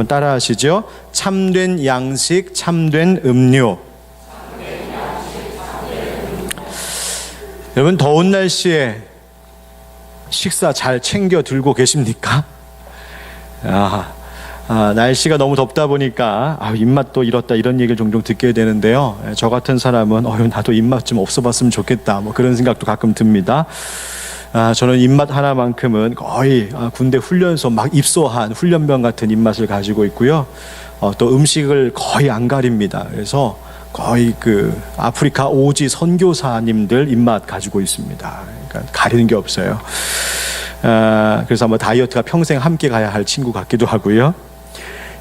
한번 따라 하시죠. 참된 양식, 참된 음료. 여러분, 더운 날씨에 식사 잘 챙겨 들고 계십니까? 날씨가 너무 덥다 보니까 입맛도 잃었다 이런 얘기를 종종 듣게 되는데요. 저 같은 사람은 나도 입맛 좀 없어봤으면 좋겠다 그런 생각도 가끔 듭니다. 저는 입맛 하나만큼은 거의 군대 훈련소 막 입소한 훈련병 같은 입맛을 가지고 있고요. 또 음식을 거의 안 가립니다. 그래서 거의 아프리카 오지 선교사님들 입맛 가지고 있습니다. 그러니까 가리는 게 없어요. 그래서 아마 다이어트가 평생 함께 가야 할 친구 같기도 하고요.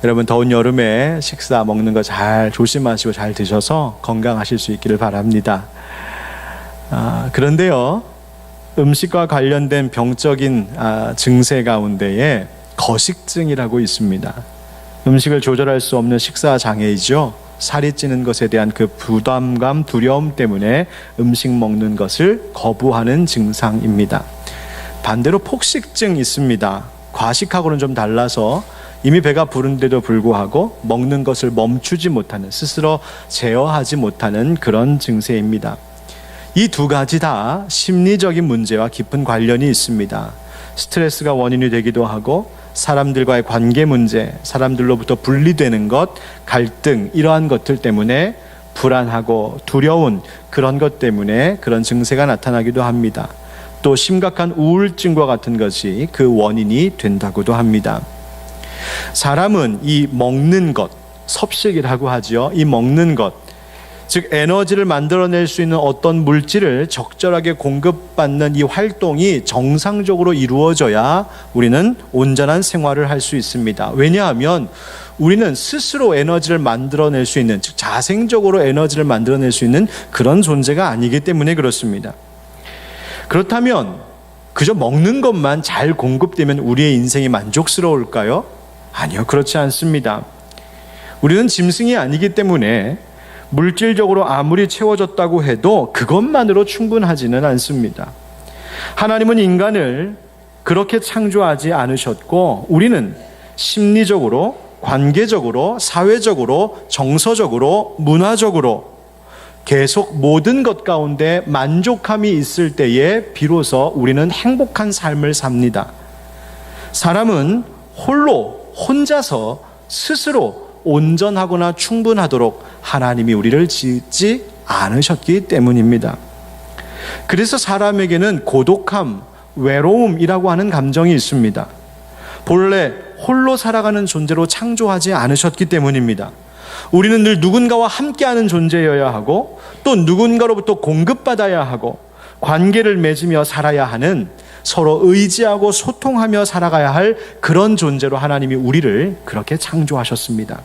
여러분, 더운 여름에 식사 먹는 거 잘 조심하시고 잘 드셔서 건강하실 수 있기를 바랍니다. 그런데요, 음식과 관련된 병적인 증세 가운데에 거식증이라고 있습니다. 음식을 조절할 수 없는 식사 장애이죠. 살이 찌는 것에 대한 그 부담감, 두려움 때문에 음식 먹는 것을 거부하는 증상입니다. 반대로 폭식증 있습니다. 과식하고는 좀 달라서 이미 배가 부른데도 불구하고 먹는 것을 멈추지 못하는, 스스로 제어하지 못하는 그런 증세입니다. 이 두 가지 다 심리적인 문제와 깊은 관련이 있습니다. 스트레스가 원인이 되기도 하고 사람들과의 관계 문제, 사람들로부터 분리되는 것, 갈등, 이러한 것들 때문에 불안하고 두려운 그런 것 때문에 그런 증세가 나타나기도 합니다. 또 심각한 우울증과 같은 것이 그 원인이 된다고도 합니다. 사람은 이 먹는 것, 섭식이라고 하죠. 이 먹는 것, 즉 에너지를 만들어낼 수 있는 어떤 물질을 적절하게 공급받는 이 활동이 정상적으로 이루어져야 우리는 온전한 생활을 할 수 있습니다. 왜냐하면 우리는 스스로 에너지를 만들어낼 수 있는, 즉 자생적으로 에너지를 만들어낼 수 있는 그런 존재가 아니기 때문에 그렇습니다. 그렇다면 그저 먹는 것만 잘 공급되면 우리의 인생이 만족스러울까요? 아니요, 그렇지 않습니다. 우리는 짐승이 아니기 때문에 물질적으로 아무리 채워졌다고 해도 그것만으로 충분하지는 않습니다. 하나님은 인간을 그렇게 창조하지 않으셨고 우리는 심리적으로, 관계적으로, 사회적으로, 정서적으로, 문화적으로 계속 모든 것 가운데 만족함이 있을 때에 비로소 우리는 행복한 삶을 삽니다. 사람은 혼자서 스스로 온전하거나 충분하도록 하나님이 우리를 짓지 않으셨기 때문입니다. 그래서 사람에게는 고독함, 외로움이라고 하는 감정이 있습니다. 본래 홀로 살아가는 존재로 창조하지 않으셨기 때문입니다. 우리는 늘 누군가와 함께하는 존재여야 하고 또 누군가로부터 공급받아야 하고 관계를 맺으며 살아야 하는, 서로 의지하고 소통하며 살아가야 할 그런 존재로 하나님이 우리를 그렇게 창조하셨습니다.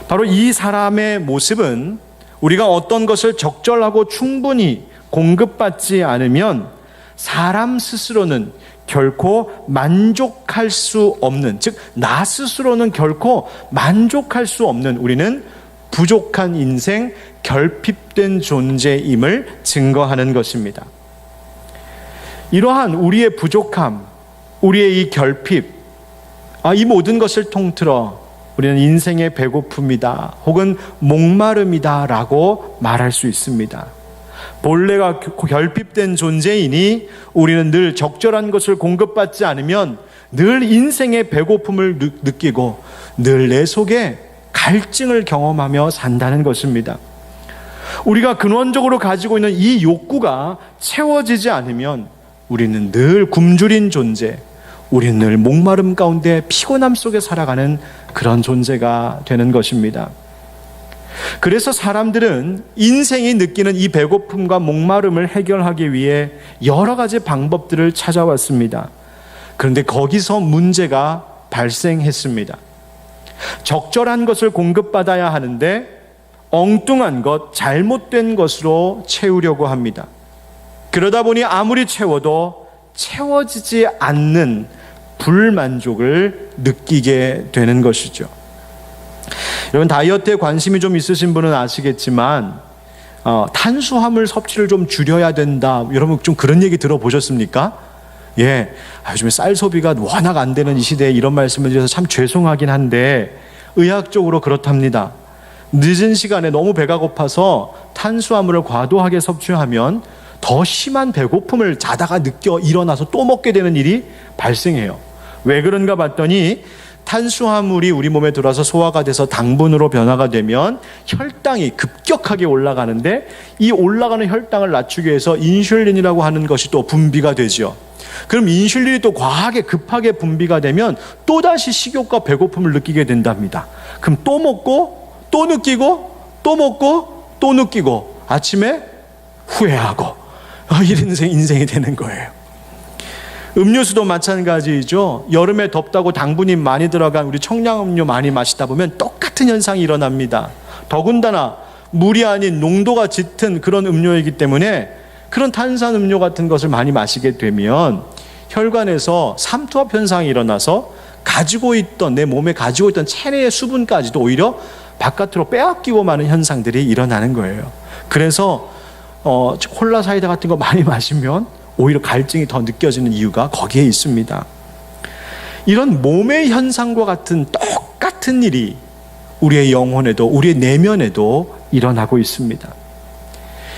바로 이 사람의 모습은 우리가 어떤 것을 적절하고 충분히 공급받지 않으면 사람 스스로는 결코 만족할 수 없는, 즉 나 스스로는 결코 만족할 수 없는, 우리는 부족한 인생, 결핍된 존재임을 증거하는 것입니다. 이러한 우리의 부족함, 우리의 이 결핍, 이 모든 것을 통틀어 우리는 인생의 배고픔이다 혹은 목마름이다 라고 말할 수 있습니다. 본래가 결핍된 존재이니 우리는 늘 적절한 것을 공급받지 않으면 늘 인생의 배고픔을 느끼고 늘 내 속에 갈증을 경험하며 산다는 것입니다. 우리가 근원적으로 가지고 있는 이 욕구가 채워지지 않으면 우리는 늘 굶주린 존재, 우리는 늘 목마름 가운데 피곤함 속에 살아가는 그런 존재가 되는 것입니다. 그래서 사람들은 인생이 느끼는 이 배고픔과 목마름을 해결하기 위해 여러 가지 방법들을 찾아왔습니다. 그런데 거기서 문제가 발생했습니다. 적절한 것을 공급받아야 하는데 엉뚱한 것, 잘못된 것으로 채우려고 합니다. 그러다 보니 아무리 채워도 채워지지 않는 불만족을 느끼게 되는 것이죠. 여러분, 다이어트에 관심이 좀 있으신 분은 아시겠지만 탄수화물 섭취를 좀 줄여야 된다, 여러분 좀 그런 얘기 들어보셨습니까? 요즘에 쌀 소비가 워낙 안 되는 이 시대에 이런 말씀을 드려서 참 죄송하긴 한데 의학적으로 그렇답니다. 늦은 시간에 너무 배가 고파서 탄수화물을 과도하게 섭취하면 더 심한 배고픔을 자다가 느껴 일어나서 또 먹게 되는 일이 발생해요. 왜 그런가 봤더니 탄수화물이 우리 몸에 들어와서 소화가 돼서 당분으로 변화가 되면 혈당이 급격하게 올라가는데 이 올라가는 혈당을 낮추기 위해서 인슐린이라고 하는 것이 또 분비가 되죠. 그럼 인슐린이 또 과하게 급하게 분비가 되면 또다시 식욕과 배고픔을 느끼게 된답니다. 그럼 또 먹고 또 느끼고 또 먹고 또 느끼고 아침에 후회하고 이런 인생이 되는 거예요. 음료수도 마찬가지죠. 여름에 덥다고 당분이 많이 들어간 우리 청량음료 많이 마시다 보면 똑같은 현상이 일어납니다. 더군다나 물이 아닌 농도가 짙은 그런 음료이기 때문에 그런 탄산음료 같은 것을 많이 마시게 되면 혈관에서 삼투압 현상이 일어나서 내 몸에 가지고 있던 체내의 수분까지도 오히려 바깥으로 빼앗기고 마는 현상들이 일어나는 거예요. 그래서 콜라 사이다 같은 거 많이 마시면 오히려 갈증이 더 느껴지는 이유가 거기에 있습니다. 이런 몸의 현상과 같은 똑같은 일이 우리의 영혼에도 우리의 내면에도 일어나고 있습니다.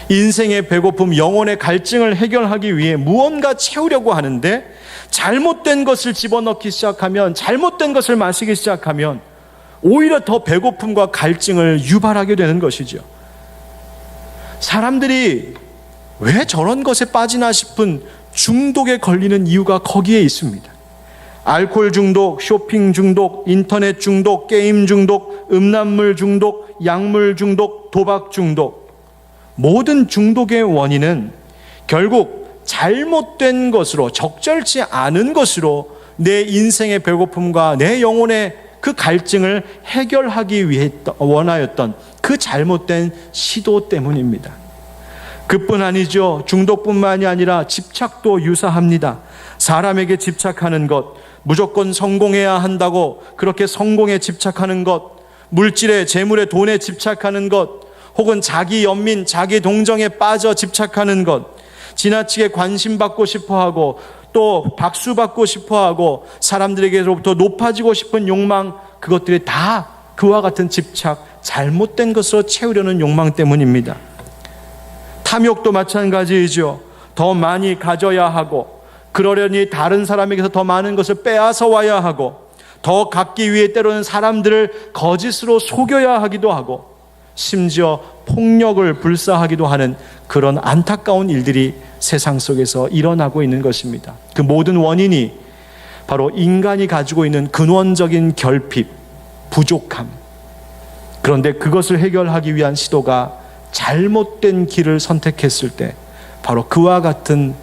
인생의 배고픔, 영혼의 갈증을 해결하기 위해 무언가 채우려고 하는데 잘못된 것을 집어넣기 시작하면, 잘못된 것을 마시기 시작하면 오히려 더 배고픔과 갈증을 유발하게 되는 것이죠. 사람들이 왜 저런 것에 빠지나 싶은 중독에 걸리는 이유가 거기에 있습니다. 알코올 중독, 쇼핑 중독, 인터넷 중독, 게임 중독, 음란물 중독, 약물 중독, 도박 중독. 모든 중독의 원인은 결국 잘못된 것으로, 적절치 않은 것으로 내 인생의 배고픔과 내 영혼의 그 갈증을 해결하기 위해 원하였던 그 잘못된 시도 때문입니다. 그뿐 아니죠. 중독뿐만이 아니라 집착도 유사합니다. 사람에게 집착하는 것, 무조건 성공해야 한다고 그렇게 성공에 집착하는 것, 물질에, 재물에, 돈에 집착하는 것, 혹은 자기 연민, 자기 동정에 빠져 집착하는 것, 지나치게 관심받고 싶어하고 또 박수받고 싶어하고 사람들에게로부터 높아지고 싶은 욕망, 그것들이 다 그와 같은 집착, 잘못된 것으로 채우려는 욕망 때문입니다. 탐욕도 마찬가지이죠. 더 많이 가져야 하고 그러려니 다른 사람에게서 더 많은 것을 빼앗아 와야 하고 더 갖기 위해 때로는 사람들을 거짓으로 속여야 하기도 하고 심지어 폭력을 불사하기도 하는 그런 안타까운 일들이 세상 속에서 일어나고 있는 것입니다. 그 모든 원인이 바로 인간이 가지고 있는 근원적인 결핍, 부족함. 그런데 그것을 해결하기 위한 시도가 잘못된 길을 선택했을 때 바로 그와 같은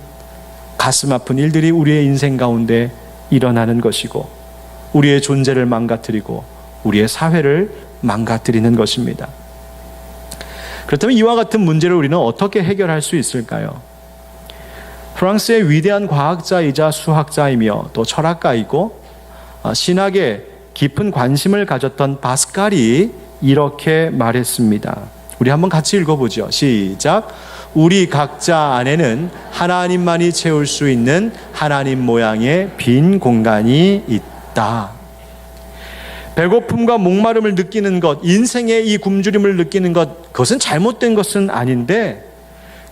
가슴 아픈 일들이 우리의 인생 가운데 일어나는 것이고 우리의 존재를 망가뜨리고 우리의 사회를 망가뜨리는 것입니다. 그렇다면 이와 같은 문제를 우리는 어떻게 해결할 수 있을까요? 프랑스의 위대한 과학자이자 수학자이며 또 철학가이고 신학에 깊은 관심을 가졌던 바스칼이 이렇게 말했습니다. 우리 한번 같이 읽어보죠. 시작. 우리 각자 안에는 하나님만이 채울 수 있는 하나님 모양의 빈 공간이 있다. 배고픔과 목마름을 느끼는 것, 인생의 이 굶주림을 느끼는 것, 그것은 잘못된 것은 아닌데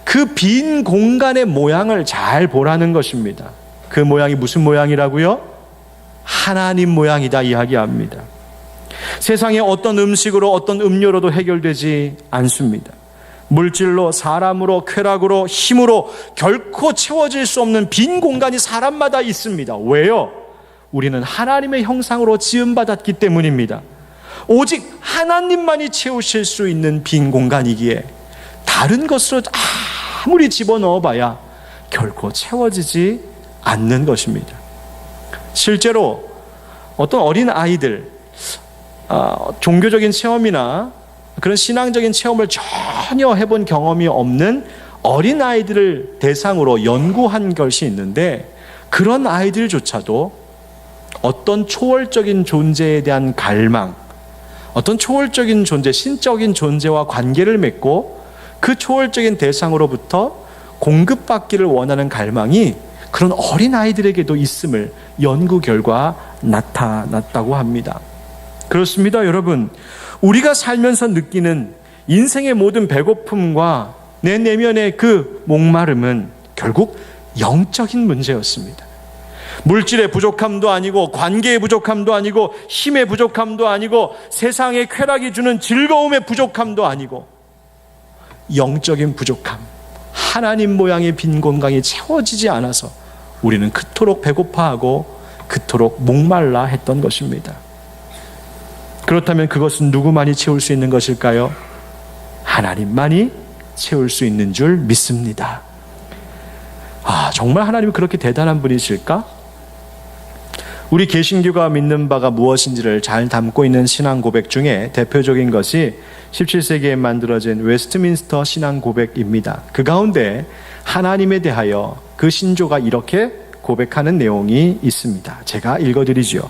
그 빈 공간의 모양을 잘 보라는 것입니다. 그 모양이 무슨 모양이라고요? 하나님 모양이다 이야기합니다. 세상에 어떤 음식으로 어떤 음료로도 해결되지 않습니다. 물질로, 사람으로, 쾌락으로, 힘으로 결코 채워질 수 없는 빈 공간이 사람마다 있습니다. 왜요? 우리는 하나님의 형상으로 지음받았기 때문입니다. 오직 하나님만이 채우실 수 있는 빈 공간이기에 다른 것으로 아무리 집어넣어봐야 결코 채워지지 않는 것입니다. 실제로 어떤 어린 아이들, 종교적인 체험이나 그런 신앙적인 체험을 전혀 해본 경험이 없는 어린 아이들을 대상으로 연구한 것이 있는데 그런 아이들조차도 어떤 초월적인 존재에 대한 갈망, 어떤 초월적인 존재, 신적인 존재와 관계를 맺고 그 초월적인 대상으로부터 공급받기를 원하는 갈망이 그런 어린아이들에게도 있음을 연구 결과 나타났다고 합니다. 그렇습니다, 여러분. 우리가 살면서 느끼는 인생의 모든 배고픔과 내 내면의 그 목마름은 결국 영적인 문제였습니다. 물질의 부족함도 아니고 관계의 부족함도 아니고 힘의 부족함도 아니고 세상의 쾌락이 주는 즐거움의 부족함도 아니고 영적인 부족함, 하나님 모양의 빈 공간이 채워지지 않아서 우리는 그토록 배고파하고 그토록 목말라 했던 것입니다. 그렇다면 그것은 누구만이 채울 수 있는 것일까요? 하나님만이 채울 수 있는 줄 믿습니다. 정말 하나님이 그렇게 대단한 분이실까? 우리 개신교가 믿는 바가 무엇인지를 잘 담고 있는 신앙 고백 중에 대표적인 것이 17세기에 만들어진 웨스트민스터 신앙 고백입니다. 그 가운데 하나님에 대하여 그 신조가 이렇게 고백하는 내용이 있습니다. 제가 읽어드리지요.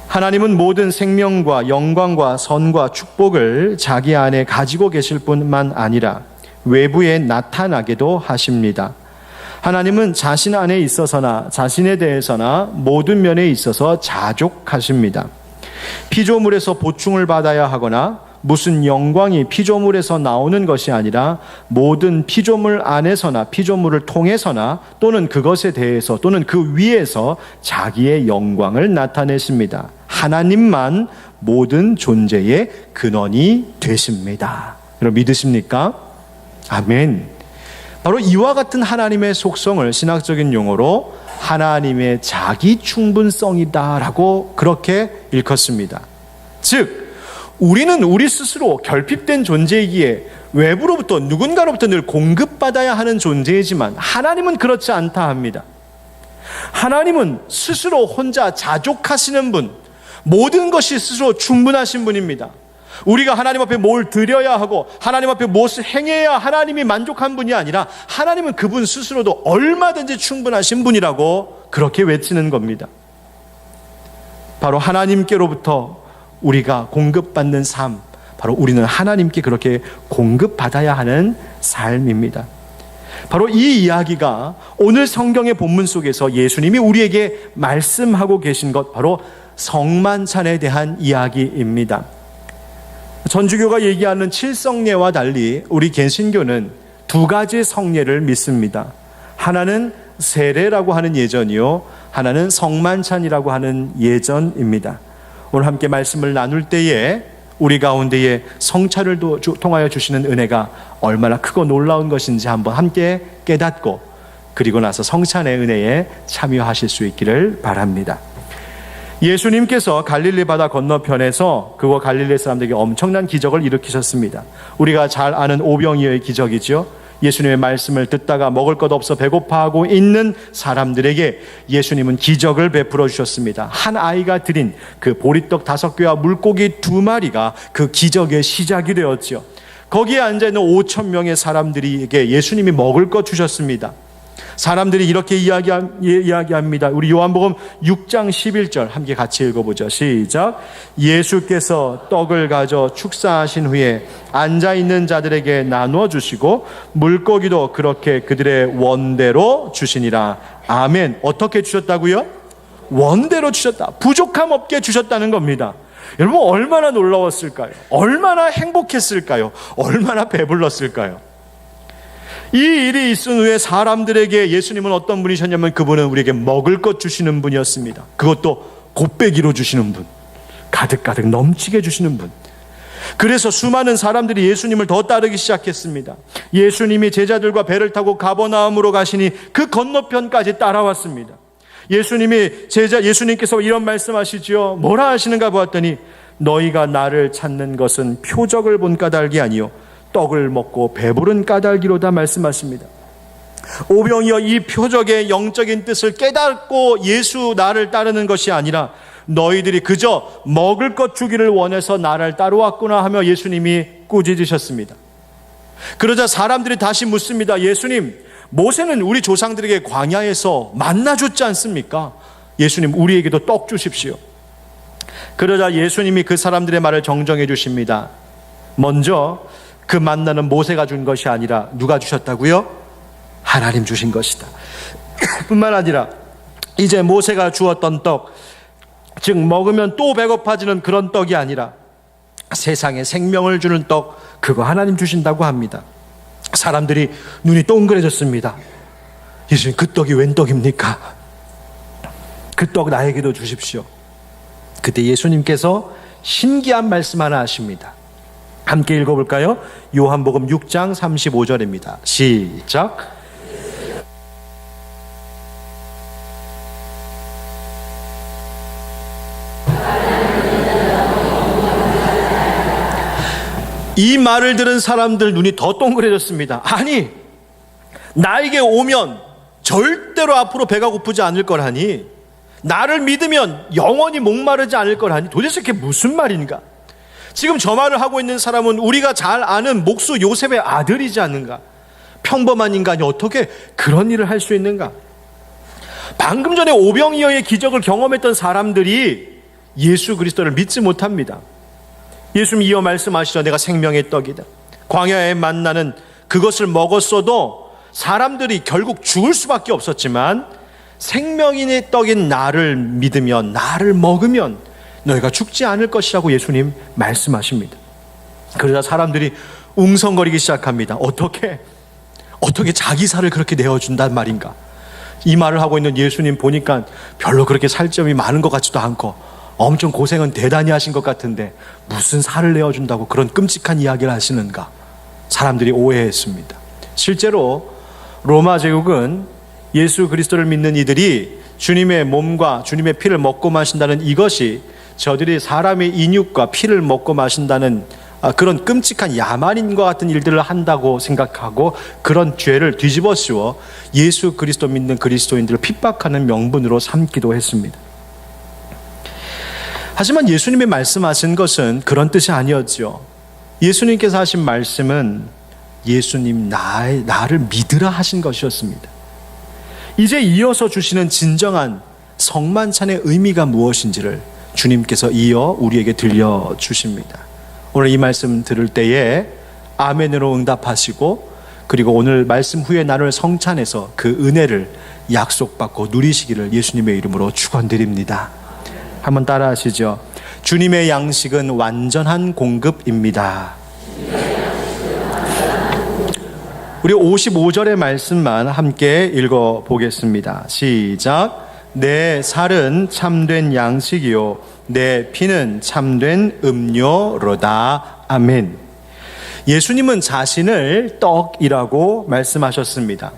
하나님은 모든 생명과 영광과 선과 축복을 자기 안에 가지고 계실 뿐만 아니라 외부에 나타나게도 하십니다. 하나님은 자신 안에 있어서나 자신에 대해서나 모든 면에 있어서 자족하십니다. 피조물에서 보충을 받아야 하거나 무슨 영광이 피조물에서 나오는 것이 아니라 모든 피조물 안에서나 피조물을 통해서나 또는 그것에 대해서 또는 그 위에서 자기의 영광을 나타내십니다. 하나님만 모든 존재의 근원이 되십니다. 여러분 믿으십니까? 아멘. 바로 이와 같은 하나님의 속성을 신학적인 용어로 하나님의 자기 충분성이다라고 그렇게 일컫습니다. 즉 우리는 우리 스스로 결핍된 존재이기에 외부로부터 누군가로부터 늘 공급받아야 하는 존재이지만 하나님은 그렇지 않다 합니다. 하나님은 스스로 혼자 자족하시는 분, 모든 것이 스스로 충분하신 분입니다. 우리가 하나님 앞에 뭘 드려야 하고 하나님 앞에 무엇을 행해야 하나님이 만족한 분이 아니라 하나님은 그분 스스로도 얼마든지 충분하신 분이라고 그렇게 외치는 겁니다. 바로 하나님께로부터 우리가 공급받는 삶, 바로 우리는 하나님께 그렇게 공급받아야 하는 삶입니다. 바로 이 이야기가 오늘 성경의 본문 속에서 예수님이 우리에게 말씀하고 계신 것, 바로 성만찬에 대한 이야기입니다. 전주교가 얘기하는 칠성례와 달리 우리 개신교는 두 가지 성례를 믿습니다. 하나는 세례라고 하는 예전이요, 하나는 성만찬이라고 하는 예전입니다. 오늘 함께 말씀을 나눌 때에 우리 가운데에 성찬을 통하여 주시는 은혜가 얼마나 크고 놀라운 것인지 한번 함께 깨닫고 그리고 나서 성찬의 은혜에 참여하실 수 있기를 바랍니다. 예수님께서 갈릴리 바다 건너편에서 그와 갈릴리 사람들에게 엄청난 기적을 일으키셨습니다. 우리가 잘 아는 오병이어의 기적이죠. 예수님의 말씀을 듣다가 먹을 것 없어 배고파하고 있는 사람들에게 예수님은 기적을 베풀어 주셨습니다. 한 아이가 드린 그 보리떡 5개와 물고기 2마리가 그 기적의 시작이 되었죠. 거기에 앉아있는 5,000명의 사람들에게 예수님이 먹을 것 주셨습니다. 사람들이 이렇게 이야기합니다. 우리 요한복음 6장 11절 함께 같이 읽어보죠. 시작. 예수께서 떡을 가져 축사하신 후에 앉아있는 자들에게 나누어 주시고 물고기도 그렇게 그들의 원대로 주시니라. 아멘. 어떻게 주셨다고요? 원대로 주셨다. 부족함 없게 주셨다는 겁니다. 여러분 얼마나 놀라웠을까요? 얼마나 행복했을까요? 얼마나 배불렀을까요? 이 일이 있은 후에 사람들에게 예수님은 어떤 분이셨냐면 그분은 우리에게 먹을 것 주시는 분이었습니다. 그것도 곱빼기로 주시는 분, 가득가득 넘치게 주시는 분. 그래서 수많은 사람들이 예수님을 더 따르기 시작했습니다. 예수님이 제자들과 배를 타고 가버나움으로 가시니 그 건너편까지 따라왔습니다. 예수님께서 이런 말씀하시지요. 뭐라 하시는가 보았더니 너희가 나를 찾는 것은 표적을 본 까닭이 아니요 떡을 먹고 배부른 까닭이로다 말씀하십니다. 오병이어 이 표적의 영적인 뜻을 깨닫고 예수 나를 따르는 것이 아니라 너희들이 그저 먹을 것 주기를 원해서 나를 따라왔구나 하며 예수님이 꾸짖으셨습니다. 그러자 사람들이 다시 묻습니다. 예수님, 모세는 우리 조상들에게 광야에서 만나 줬지 않습니까? 예수님, 우리에게도 떡 주십시오. 그러자 예수님이 그 사람들의 말을 정정해 주십니다. 먼저 그 만나는 모세가 준 것이 아니라 누가 주셨다고요? 하나님 주신 것이다. 뿐만 아니라 이제 모세가 주었던 떡, 즉 먹으면 또 배고파지는 그런 떡이 아니라 세상에 생명을 주는 떡, 그거 하나님 주신다고 합니다. 사람들이 눈이 동그래졌습니다. 예수님, 그 떡이 웬 떡입니까? 그 떡 나에게도 주십시오. 그때 예수님께서 신기한 말씀 하나 하십니다. 함께 읽어볼까요? 요한복음 6장 35절입니다. 시작. 이 말을 들은 사람들 눈이 더 동그래졌습니다. 아니, 나에게 오면 절대로 앞으로 배가 고프지 않을 거라니, 나를 믿으면 영원히 목마르지 않을 거라니, 도대체 그게 무슨 말인가? 지금 저 말을 하고 있는 사람은 우리가 잘 아는 목수 요셉의 아들이지 않는가? 평범한 인간이 어떻게 그런 일을 할 수 있는가? 방금 전에 오병이어의 기적을 경험했던 사람들이 예수 그리스도를 믿지 못합니다. 예수님 이어 말씀하시죠. 내가 생명의 떡이다. 광야에 만나는 그것을 먹었어도 사람들이 결국 죽을 수밖에 없었지만, 생명의 떡인 나를 믿으면, 나를 먹으면 너희가 죽지 않을 것이라고 예수님 말씀하십니다. 그러자 사람들이 웅성거리기 시작합니다. 어떻게 자기 살을 그렇게 내어준단 말인가? 이 말을 하고 있는 예수님 보니까 별로 그렇게 살점이 많은 것 같지도 않고 엄청 고생은 대단히 하신 것 같은데 무슨 살을 내어준다고 그런 끔찍한 이야기를 하시는가? 사람들이 오해했습니다. 실제로 로마 제국은 예수 그리스도를 믿는 이들이 주님의 몸과 주님의 피를 먹고 마신다는 이것이 저들이 사람의 인육과 피를 먹고 마신다는 그런 끔찍한 야만인과 같은 일들을 한다고 생각하고 그런 죄를 뒤집어 씌워 예수 그리스도 믿는 그리스도인들을 핍박하는 명분으로 삼기도 했습니다. 하지만 예수님이 말씀하신 것은 그런 뜻이 아니었죠. 예수님께서 하신 말씀은 예수님 나를 믿으라 하신 것이었습니다. 이제 이어서 주시는 진정한 성만찬의 의미가 무엇인지를 주님께서 이어 우리에게 들려주십니다. 오늘 이 말씀 들을 때에 아멘으로 응답하시고, 그리고 오늘 말씀 후에 나눌 성찬에서 그 은혜를 약속받고 누리시기를 예수님의 이름으로 축원드립니다. 한번 따라 하시죠. 주님의 양식은 완전한 공급입니다. 우리 55절의 말씀만 함께 읽어보겠습니다. 시작. 내 살은 참된 양식이요 내 피는 참된 음료로다. 아멘. 예수님은 자신을 떡이라고 말씀하셨습니다.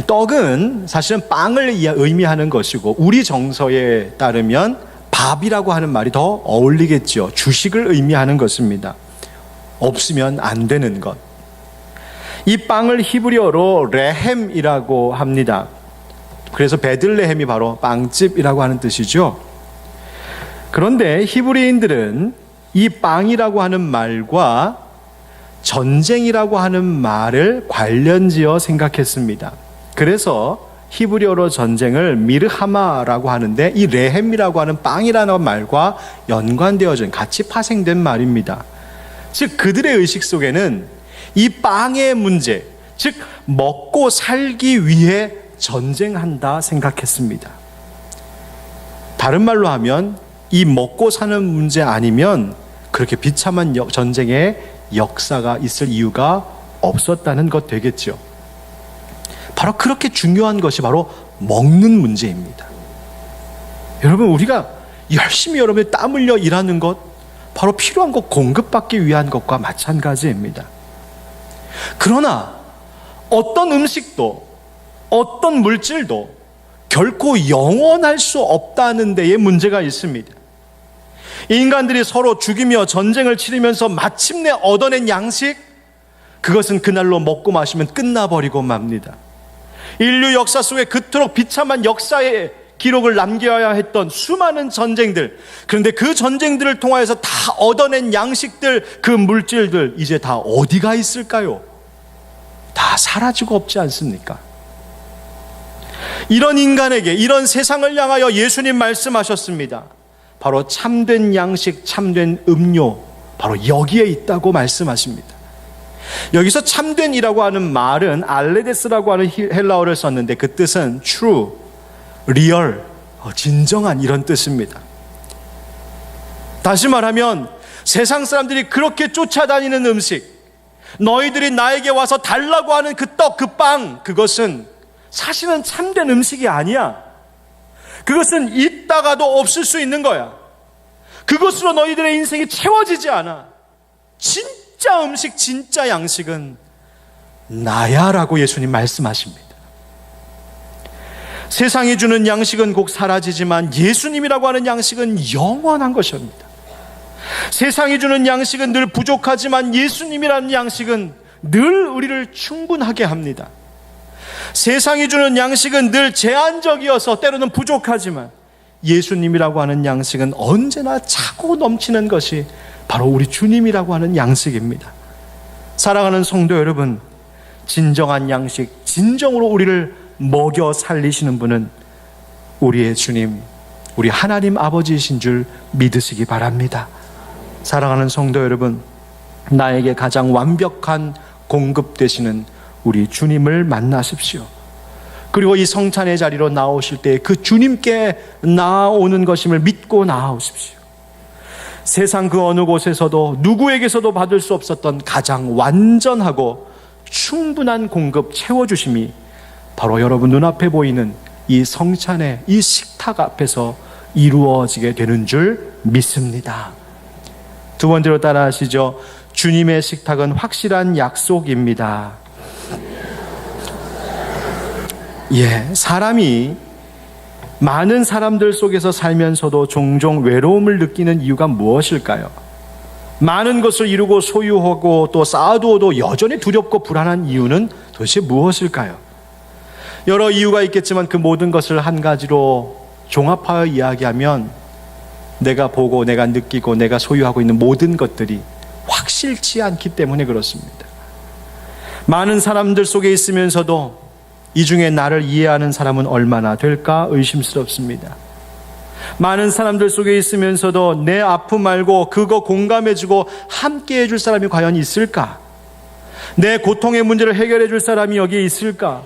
떡은 사실은 빵을 의미하는 것이고, 우리 정서에 따르면 밥이라고 하는 말이 더 어울리겠죠. 주식을 의미하는 것입니다. 없으면 안 되는 것. 이 빵을 히브리어로 레헴이라고 합니다. 그래서 베들레헴이 바로 빵집이라고 하는 뜻이죠. 그런데 히브리인들은 이 빵이라고 하는 말과 전쟁이라고 하는 말을 관련지어 생각했습니다. 그래서 히브리어로 전쟁을 미르하마라고 하는데, 이 레헴이라고 하는 빵이라는 말과 연관되어진, 같이 파생된 말입니다. 즉 그들의 의식 속에는 이 빵의 문제, 즉 먹고 살기 위해 전쟁한다 생각했습니다. 다른 말로 하면 이 먹고 사는 문제 아니면 그렇게 비참한 전쟁의 역사가 있을 이유가 없었다는 것 되겠죠. 바로 그렇게 중요한 것이 바로 먹는 문제입니다. 여러분, 우리가 열심히 여러분의 땀 흘려 일하는 것, 바로 필요한 것 공급받기 위한 것과 마찬가지입니다. 그러나 어떤 음식도 어떤 물질도 결코 영원할 수 없다는 데에 문제가 있습니다. 인간들이 서로 죽이며 전쟁을 치르면서 마침내 얻어낸 양식, 그것은 그날로 먹고 마시면 끝나버리고 맙니다. 인류 역사 속에 그토록 비참한 역사의 기록을 남겨야 했던 수많은 전쟁들, 그런데 그 전쟁들을 통하여서 다 얻어낸 양식들, 그 물질들 이제 다 어디가 있을까요? 다 사라지고 없지 않습니까? 이런 인간에게, 이런 세상을 향하여 예수님 말씀하셨습니다. 바로 참된 양식, 참된 음료, 바로 여기에 있다고 말씀하십니다. 여기서 참된이라고 하는 말은 알레데스라고 하는 헬라어를 썼는데 그 뜻은 true, real, 진정한 이런 뜻입니다. 다시 말하면 세상 사람들이 그렇게 쫓아다니는 음식, 너희들이 나에게 와서 달라고 하는 그 떡, 그 빵, 그것은 사실은 참된 음식이 아니야. 그것은 있다가도 없을 수 있는 거야. 그것으로 너희들의 인생이 채워지지 않아. 진짜 음식, 진짜 양식은 나야 라고 예수님 말씀하십니다. 세상이 주는 양식은 곧 사라지지만 예수님이라고 하는 양식은 영원한 것입니다. 세상이 주는 양식은 늘 부족하지만 예수님이라는 양식은 늘 우리를 충분하게 합니다. 세상이 주는 양식은 늘 제한적이어서 때로는 부족하지만 예수님이라고 하는 양식은 언제나 차고 넘치는 것이 바로 우리 주님이라고 하는 양식입니다. 사랑하는 성도 여러분, 진정한 양식, 진정으로 우리를 먹여 살리시는 분은 우리의 주님, 우리 하나님 아버지이신 줄 믿으시기 바랍니다. 사랑하는 성도 여러분, 나에게 가장 완벽한 공급 되시는 우리 주님을 만나십시오. 그리고 이 성찬의 자리로 나오실 때 그 주님께 나아오는 것임을 믿고 나아오십시오. 세상 그 어느 곳에서도 누구에게서도 받을 수 없었던 가장 완전하고 충분한 공급 채워주심이 바로 여러분 눈앞에 보이는 이 성찬의 이 식탁 앞에서 이루어지게 되는 줄 믿습니다. 두 번째로 따라 하시죠. 주님의 식탁은 확실한 약속입니다. 사람이 많은 사람들 속에서 살면서도 종종 외로움을 느끼는 이유가 무엇일까요? 많은 것을 이루고 소유하고 또 쌓아두어도 여전히 두렵고 불안한 이유는 도대체 무엇일까요? 여러 이유가 있겠지만 그 모든 것을 한 가지로 종합하여 이야기하면 내가 보고 내가 느끼고 내가 소유하고 있는 모든 것들이 확실치 않기 때문에 그렇습니다. 많은 사람들 속에 있으면서도 이 중에 나를 이해하는 사람은 얼마나 될까 의심스럽습니다. 많은 사람들 속에 있으면서도 내 아픔 말고 그거 공감해주고 함께 해줄 사람이 과연 있을까? 내 고통의 문제를 해결해 줄 사람이 여기에 있을까?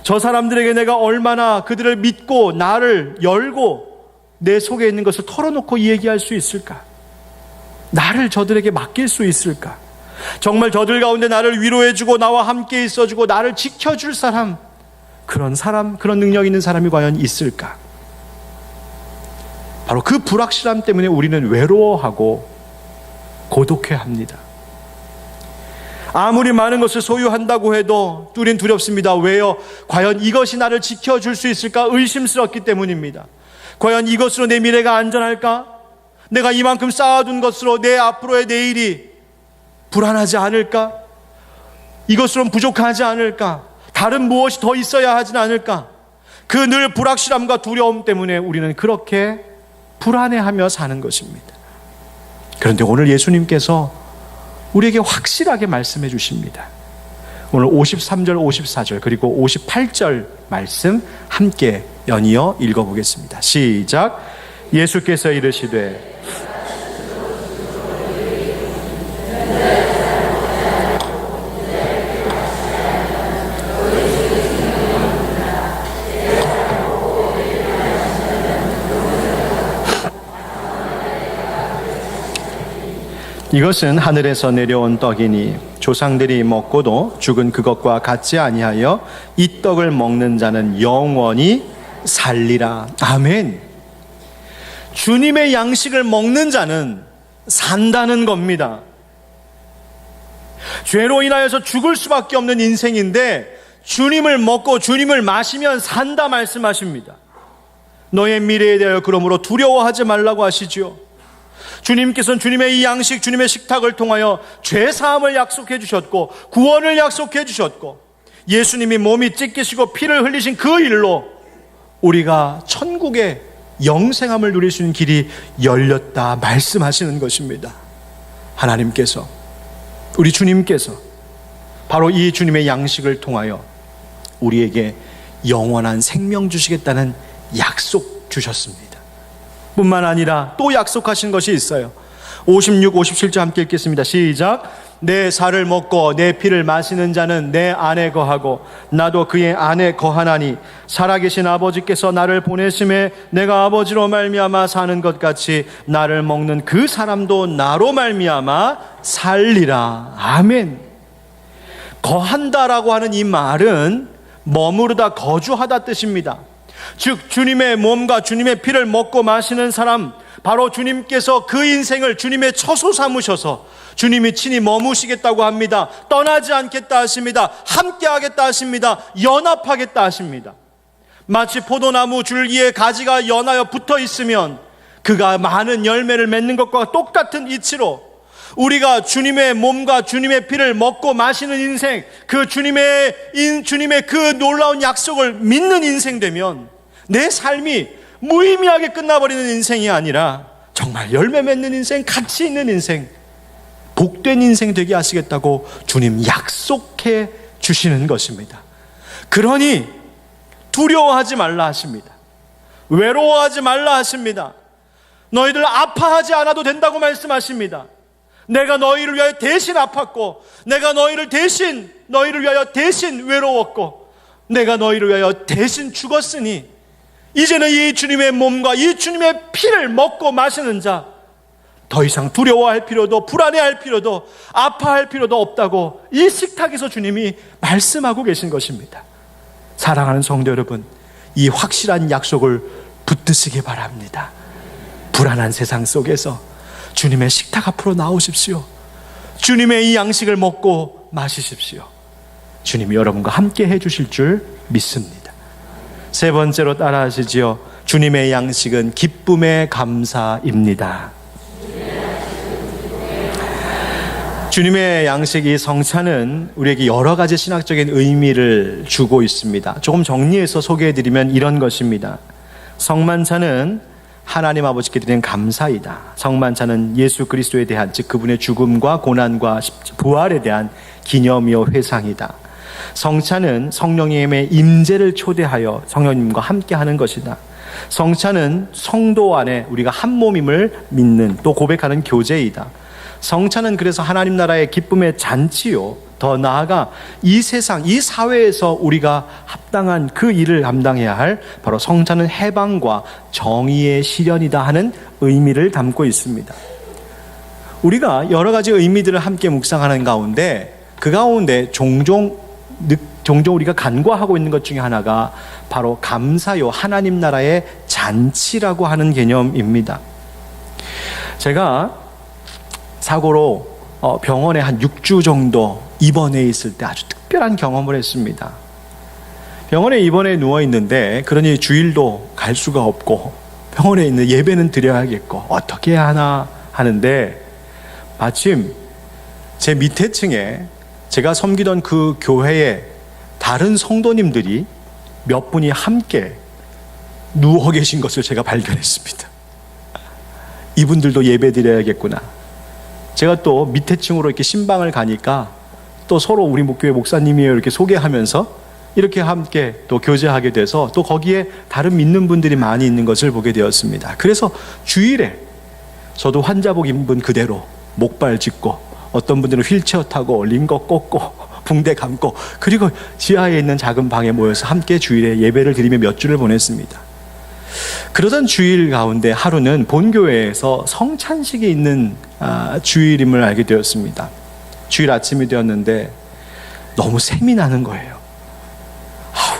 저 사람들에게 내가 얼마나 그들을 믿고 나를 열고 내 속에 있는 것을 털어놓고 얘기할 수 있을까? 나를 저들에게 맡길 수 있을까? 정말 저들 가운데 나를 위로해주고 나와 함께 있어주고 나를 지켜줄 사람, 그런 능력 있는 사람이 과연 있을까? 바로 그 불확실함 때문에 우리는 외로워하고 고독해합니다. 아무리 많은 것을 소유한다고 해도 우린 두렵습니다. 왜요? 과연 이것이 나를 지켜줄 수 있을까? 의심스럽기 때문입니다. 과연 이것으로 내 미래가 안전할까? 내가 이만큼 쌓아둔 것으로 내 앞으로의 내일이 불안하지 않을까? 이것으로는 부족하지 않을까? 다른 무엇이 더 있어야 하진 않을까? 그 늘 불확실함과 두려움 때문에 우리는 그렇게 불안해하며 사는 것입니다. 그런데 오늘 예수님께서 우리에게 확실하게 말씀해 주십니다. 오늘 53절, 54절 그리고 58절 말씀 함께 연이어 읽어보겠습니다. 시작. 예수께서 이르시되 이것은 하늘에서 내려온 떡이니 조상들이 먹고도 죽은 그것과 같지 아니하여 이 떡을 먹는 자는 영원히 살리라. 아멘. 주님의 양식을 먹는 자는 산다는 겁니다. 죄로 인하여서 죽을 수밖에 없는 인생인데 주님을 먹고 주님을 마시면 산다 말씀하십니다. 너의 미래에 대하여 그러므로 두려워하지 말라고 하시지요. 주님께서는 주님의 이 양식, 주님의 식탁을 통하여 죄사함을 약속해 주셨고 구원을 약속해 주셨고 예수님이 몸이 찢기시고 피를 흘리신 그 일로 우리가 천국의 영생함을 누릴 수 있는 길이 열렸다 말씀하시는 것입니다. 하나님께서, 우리 주님께서 바로 이 주님의 양식을 통하여 우리에게 영원한 생명 주시겠다는 약속 주셨습니다. 뿐만 아니라 또 약속하신 것이 있어요. 56, 57절 함께 읽겠습니다. 시작. 내 살을 먹고 내 피를 마시는 자는 내 안에 거하고 나도 그의 안에 거하나니 살아계신 아버지께서 나를 보내심에 내가 아버지로 말미암아 사는 것 같이 나를 먹는 그 사람도 나로 말미암아 살리라. 아멘. 거한다라고 하는 이 말은 머무르다, 거주하다 뜻입니다. 즉 주님의 몸과 주님의 피를 먹고 마시는 사람, 바로 주님께서 그 인생을 주님의 처소 삼으셔서 주님이 친히 머무시겠다고 합니다. 떠나지 않겠다 하십니다. 함께 하겠다 하십니다. 연합하겠다 하십니다. 마치 포도나무 줄기에 가지가 연하여 붙어 있으면 그가 많은 열매를 맺는 것과 똑같은 이치로 우리가 주님의 몸과 주님의 피를 먹고 마시는 인생, 그 주님의 그 놀라운 약속을 믿는 인생 되면 내 삶이 무의미하게 끝나버리는 인생이 아니라 정말 열매 맺는 인생, 가치 있는 인생, 복된 인생 되게 하시겠다고 주님 약속해 주시는 것입니다. 그러니 두려워하지 말라 하십니다. 외로워하지 말라 하십니다. 너희들 아파하지 않아도 된다고 말씀하십니다. 내가 너희를 위하여 대신 아팠고 내가 너희를 위하여 대신 외로웠고 내가 너희를 위하여 대신 죽었으니 이제는 이 주님의 몸과 이 주님의 피를 먹고 마시는 자 더 이상 두려워할 필요도 불안해할 필요도 아파할 필요도 없다고 이 식탁에서 주님이 말씀하고 계신 것입니다. 사랑하는 성도 여러분, 이 확실한 약속을 붙드시기 바랍니다. 불안한 세상 속에서 주님의 식탁 앞으로 나오십시오. 주님의 이 양식을 먹고 마시십시오. 주님이 여러분과 함께 해주실 줄 믿습니다. 세 번째로 따라하시지요. 주님의 양식은 기쁨의 감사입니다. 주님의 양식, 이 성찬은 우리에게 여러 가지 신학적인 의미를 주고 있습니다. 조금 정리해서 소개해드리면 이런 것입니다. 성만찬은 하나님 아버지께 드리는 감사이다. 성만찬은 예수 그리스도에 대한, 즉 그분의 죽음과 고난과 부활에 대한 기념이요 회상이다. 성찬은 성령님의 임재를 초대하여 성령님과 함께하는 것이다. 성찬은 성도 안에 우리가 한 몸임을 믿는, 또 고백하는 교제이다. 성찬은 그래서 하나님 나라의 기쁨의 잔치요, 더 나아가 이 세상, 이 사회에서 우리가 합당한 그 일을 감당해야 할 바로 성찬은 해방과 정의의 실현이다 하는 의미를 담고 있습니다. 우리가 여러 가지 의미들을 함께 묵상하는 가운데 그 가운데 종종 우리가 간과하고 있는 것 중에 하나가 바로 감사요, 하나님 나라의 잔치라고 하는 개념입니다. 제가 사고로 병원에 한 6주 정도 입원해 있을 때 아주 특별한 경험을 했습니다. 병원에 입원해 누워 있는데 그러니 주일도 갈 수가 없고 병원에 있는 예배는 드려야겠고 어떻게 해야 하나 하는데 마침 제 밑에 층에 제가 섬기던 그 교회에 다른 성도님들이 몇 분이 함께 누워 계신 것을 제가 발견했습니다. 이분들도 예배 드려야겠구나. 제가 또 밑에 층으로 이렇게 신방을 가니까 또 서로 우리 교회 목사님이에요 이렇게 소개하면서 이렇게 함께 또 교제하게 돼서 또 거기에 다른 믿는 분들이 많이 있는 것을 보게 되었습니다. 그래서 주일에 저도 환자복 입은 그대로 목발 짚고 어떤 분들은 휠체어 타고 링거 꽂고 붕대 감고 그리고 지하에 있는 작은 방에 모여서 함께 주일에 예배를 드리며 몇 주를 보냈습니다. 그러던 주일 가운데 하루는 본교회에서 성찬식이 있는 주일임을 알게 되었습니다. 주일 아침이 되었는데 너무 샘이 나는 거예요.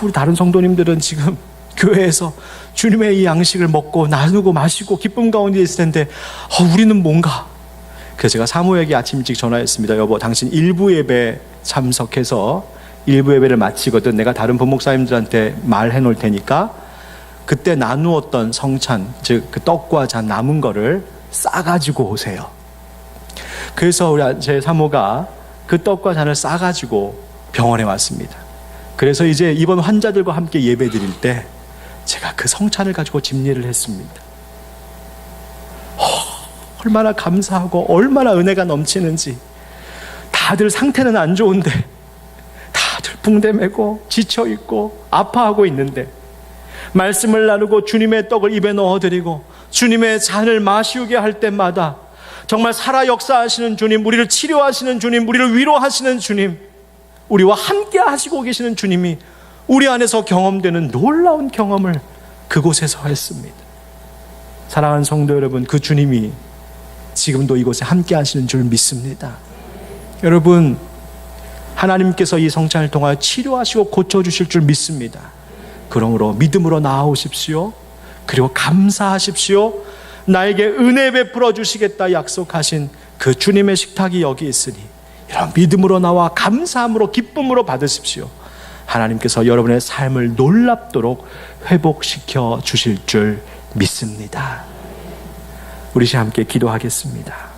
우리 다른 성도님들은 지금 교회에서 주님의 이 양식을 먹고 나누고 마시고 기쁨 가운데 있을 텐데 우리는 뭔가. 그래서 제가 사모에게 아침 일찍 전화했습니다. 여보, 당신 일부 예배 참석해서 일부 예배를 마치거든 내가 다른 부목사님들한테 말해 놓을 테니까 그때 나누었던 성찬, 즉 그 떡과 잔 남은 거를 싸가지고 오세요. 그래서 제 사모가 그 떡과 잔을 싸가지고 병원에 왔습니다. 그래서 이제 입원 환자들과 함께 예배 드릴 때 제가 그 성찬을 가지고 집례를 했습니다. 얼마나 감사하고 얼마나 은혜가 넘치는지. 다들 상태는 안 좋은데 다들 붕대 메고 지쳐있고 아파하고 있는데 말씀을 나누고 주님의 떡을 입에 넣어드리고 주님의 잔을 마시우게 할 때마다 정말 살아 역사하시는 주님, 우리를 치료하시는 주님, 우리를 위로하시는 주님, 우리와 함께 하시고 계시는 주님이 우리 안에서 경험되는 놀라운 경험을 그곳에서 했습니다. 사랑하는 성도 여러분, 그 주님이 지금도 이곳에 함께 하시는 줄 믿습니다. 여러분, 하나님께서 이 성찬을 통하여 치료하시고 고쳐주실 줄 믿습니다. 그러므로 믿음으로 나아오십시오. 그리고 감사하십시오. 나에게 은혜 베풀어 주시겠다 약속하신 그 주님의 식탁이 여기 있으니 이런 믿음으로 나와 감사함으로 기쁨으로 받으십시오. 하나님께서 여러분의 삶을 놀랍도록 회복시켜 주실 줄 믿습니다. 우리 함께 기도하겠습니다.